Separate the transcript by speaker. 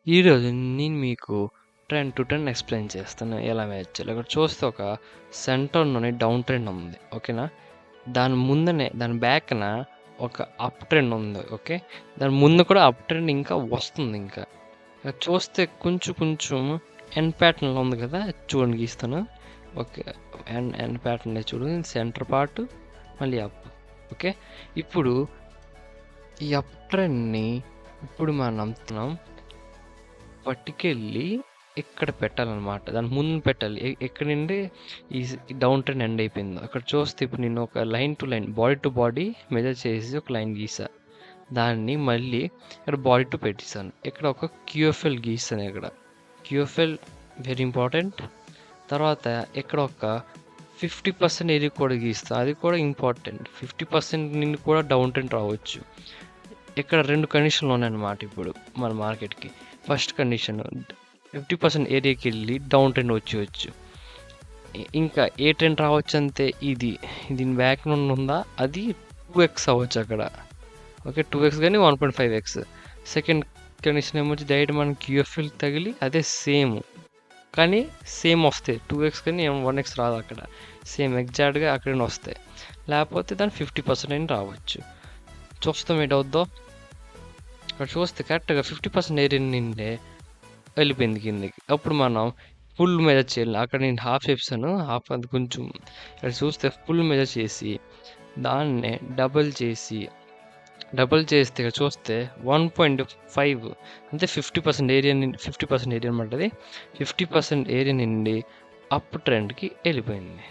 Speaker 1: ఈరోజు నేను మీకు ట్రెండ్ టు ట్రెండ్ ఎక్స్ప్లెయిన్ చేస్తాను ఎలా వేయాలి. ఇక్కడ చూస్తే ఒక సెంటర్‌లోని డౌన్ ట్రెండ్ ఉంది. ఓకేనా? దాని ముందనే దాని బ్యాక్‌న ఒక అప్ ట్రెండ్ ఉంది. ఓకే. దాని ముందు కూడా అప్ ట్రెండ్ ఇంకా వస్తుంది ఇంకా. ఇక్కడ చూస్తే కొంచెం ఎండ్ ప్యాటర్న్‌లో ఉంది కదా! చూడండి గీస్తాను. ఓకే. ఎండ్ ప్యాటర్న్ చూడు. సెంటర్ పార్ట్ మళ్ళీ అప్. ఓకే. ఇప్పుడు ఈ అప్ ట్రెండ్‌ని ఇప్పుడు మనం నమ్ముతున్నాం పట్టుకెళ్ళి ఇక్కడ పెట్టాలన్నమాట. దాని ముందు పెట్టాలి. ఎక్కడి నుండి ఈ డౌన్ ట్రెండ్ ఎండ్ అయిపోయిందో అక్కడ చూస్తే ఇప్పుడు నేను ఒక line to line, body to body measure చేసి ఒక లైన్ గీసా. దాన్ని మళ్ళీ ఇక్కడ బాడీ టు పెట్టేసాను. ఇక్కడ ఒక క్యూఎఫ్ఎల్ గీస్తాను. ఇక్కడ క్యూఎఫ్ఎల్ వెరీ ఇంపార్టెంట్. తర్వాత ఇక్కడ ఒక 50% ఏరియా కూడా గీస్తాను. అది కూడా ఇంపార్టెంట్. 50% నుండి కూడా డౌన్ ట్రెండ్ రావచ్చు. ఇక్కడ 2 కండిషన్లు ఉన్నాయన్నమాట ఇప్పుడు మన మార్కెట్‌కి. ఫస్ట్ కండిషన్ 50% ఏరియాకి వెళ్ళి డౌన్ ట్రెండ్ వచ్చేయచ్చు. ఇంకా ఏ ట్రెండ్ రావచ్చు అంటే దీని బ్యాక్ నుండి ఉందా అది 2x అవ్వచ్చు అక్కడ. ఓకే. 2x కానీ 1.5x. సెకండ్ కండిషన్ ఏమొచ్చి డైరెక్ట్ మనకి క్యూఎఫ్ఎల్ తగిలి అదే సేమ్ కానీ సేమ్ వస్తాయి. 2x కానీ 1x రాదు అక్కడ. సేమ్ ఎగ్జాక్ట్గా అక్కడ వస్తాయి. లేకపోతే దాని 50% అయినా రావచ్చు. చూస్తాం ఏంటవుద్దో. ఇక్కడ చూస్తే కరెక్ట్గా 50% ఏరియా నిండే వెళ్ళిపోయింది కిందకి. అప్పుడు మనం ఫుల్ మెజర్ చేయాలి. అక్కడ నేను హాఫ్ చెప్పాను. హాఫ్ అది కొంచెం ఇక్కడ చూస్తే ఫుల్ మెజర్ చేసి దాన్నే డబుల్ చేస్తే ఇక్కడ చూస్తే 1.5 అంటే 50% ఏరియా అనమాట. అది 50% ఏరియా నుండి అప్ ట్రెండ్కి వెళ్ళిపోయింది.